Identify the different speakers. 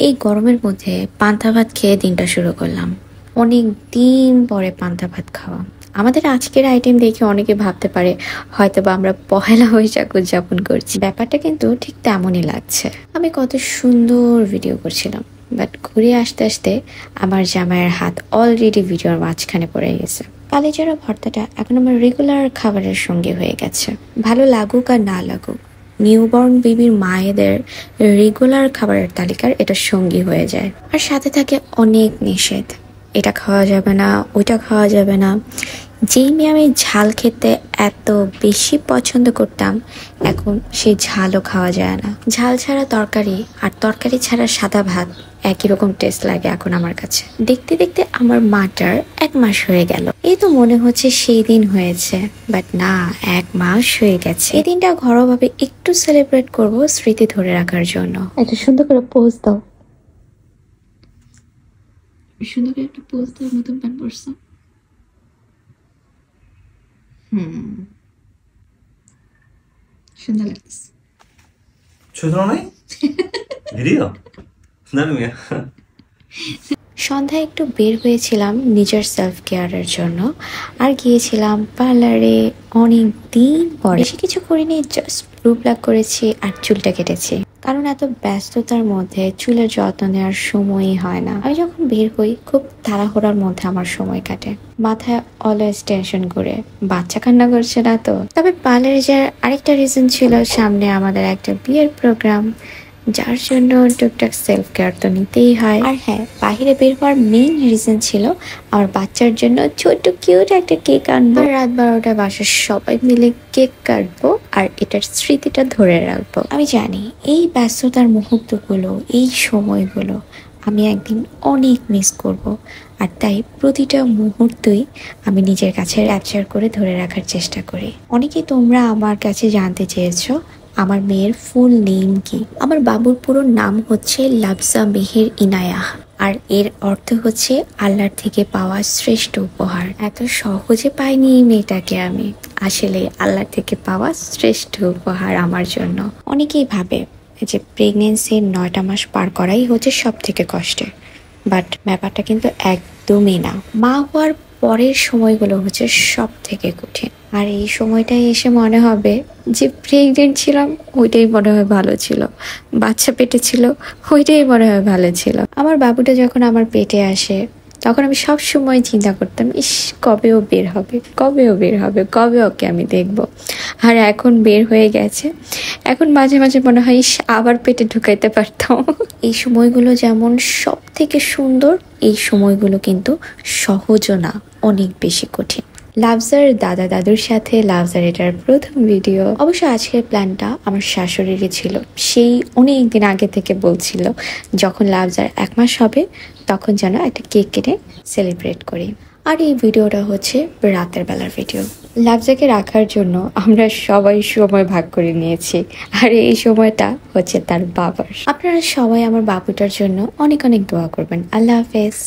Speaker 1: এই গরমের মধ্যে পান্তা ভাত খেয়ে দিনটা শুরু করলাম। অনেক দিন পরে পান্তা ভাত খাওয়া। আমাদের আজকের আইটেম দেখে অনেকে ভাবতে পারে হয়তোবা আমরা পহেলা বৈশাখ উদযাপন করছি, ব্যাপারটা কিন্তু ঠিক তেমনই লাগছে। আমি কত সুন্দর ভিডিও করছিলাম, বাট ঘুরে আসতে আসতে আমার জামাইয়ের হাত অলরেডি ভিডিওর মাঝখানে পড়ে গেছে। কালিজিরা ভর্তাটা এখন আমার রেগুলার খাবারের সঙ্গে হয়ে গেছে। ভালো লাগুক আর না লাগুক, নিউবর্ন বেবির মায়েদের রেগুলার খাবারের তালিকার এটা সঙ্গী হয়ে যায়। আর সাথে থাকে অনেক নিষেধ, এটা খাওয়া যাবে না, ওইটা খাওয়া যাবে না। যেই মেয়ে আমি ঝাল খেতে এত বেশি পছন্দ করতাম, এখন সেই ঝালও খাওয়া যায় না। ঝাল ছাড়া তরকারি আর তরকারি ছাড়া সাদা ভাত একই রকম টেস্ট লাগে এখন আমার কাছে। দেখতে দেখতে আমার মাটার 1 মাস হয়ে গেল। এই তো মনে হচ্ছে সেই দিন হয়েছে, বাট না, 1 মাস হয়ে গেছে। এই দিনটা ঘরোয়াভাবে একটু সেলিব্রেট করব স্মৃতি ধরে রাখার জন্য। একটা সুন্দর করে পোজ দাও, সুন্দর করে একটা পোজ দাও। নতুন প্যান্ট পরছো। সুন্দর লাগছে। সন্ধ্যায় একটু বের হয়েছিলাম নিজের সেলফ কেয়ারের জন্য, আর গিয়েছিলাম পার্লারে। অনেক দিন পরে, বেশি কিছু করিনি, জাস্ট ব্লু প্লাগ করেছি আর চুলটা কেটেছি। কারণ এত ব্যস্ততার মধ্যে চুলের যত্ন নেওয়ার সময়ই হয় না। আমি যখন বের হই খুব তাড়াহুড়ার মধ্যে আমার সময় কাটে, মাথায় অলওয়েজ টেনশন করে বাচ্চা কান্না করছে না তো। তবে পার্লারে যাওয়ার আরেকটা রিজন ছিল, সামনে আমাদের একটা বিয়ের প্রোগ্রাম, যার জন্য টুকটাক সেলফ কেয়ার তো নিতেই হয়। আর হ্যাঁ, বাহিরে বের হওয়ার মেইন রিজন ছিল আমার বাচ্চার জন্য ছোট্ট কিউট একটা কেক আনবো। রাত 12টায় বাসার সবাই মিলে কেক কাটবো আর এটার স্মৃতিটা ধরে রাখবো। আমি জানি এই ব্যস্ততার মুহূর্তগুলো, এই সময়গুলো আমি একদিন অনেক মিস করব, আর তাই প্রতিটা মুহূর্তই আমি নিজের কাছে ক্যাপচার করে ধরে রাখার চেষ্টা করি। অনেকেই তোমরা আমার কাছে জানতে চেয়েছো আমার মেয়ের ফুল নেম কি। আমার বাবুর পুরো নাম হচ্ছে লাফজা মেহের ইনায়াহ, আর এর অর্থ হচ্ছে আল্লাহর থেকে পাওয়া শ্রেষ্ঠ উপহার। এত সহজে পাইনি এই মেয়েটাকে আমি, আসলে আল্লাহর থেকে পাওয়া শ্রেষ্ঠ উপহার আমার জন্য। অনেকেই ভাবে যে প্রেগনেন্সির 9টা মাস পার করাই হচ্ছে সব থেকে কষ্টের, বাট ব্যাপারটা কিন্তু একদমই না। মা হওয়ার পরের সময়গুলো হচ্ছে সব থেকে কঠিন। আর এই সময়টাই এসে মনে হবে যে প্রেগনেন্ট ছিলাম ওইটাই মনে হয় ভালো ছিল, বাচ্চা পেটে ছিল ওইটাই মনে হয় ভালো ছিল। আমার বাবুটা যখন আমার পেটে আসে তখন আমি সব সময় চিন্তা করতাম, ইস কবে ও বের হবে, কবে ও বের হবে, কবে ওকে আমি দেখব। আর এখন বের হয়ে গেছে, এখন মাঝে মাঝে মনে হয় ইস আবার পেটে ঢুকাইতে পারতাম। এই সময়গুলো যেমন সব থেকে সুন্দর, এই সময়গুলো কিন্তু সহজও না, অনেক বেশি কঠিন। লাফজার দাদা দাদুর সাথে লাফজার এটার প্রথম ভিডিও। অবশ্য আজকের প্ল্যানটা আমার শাশুড়িরই ছিল, সেই অনেক দিন আগে থেকে বলছিল যখন লাফজার 1 মাস হবে তখন যেন একটা কেক কেটে সেলিব্রেট করি। আর এই ভিডিওটা হচ্ছে রাতের বেলার ভিডিও। লাফজাকে রাখার জন্য আমরা সবাই সময় ভাগ করে নিয়েছি, আর এই সময়টা হচ্ছে তার বাবার। আপনারা সবাই আমার বাবুটার জন্য অনেক অনেক দোয়া করবেন। আল্লাহ হাফেজ।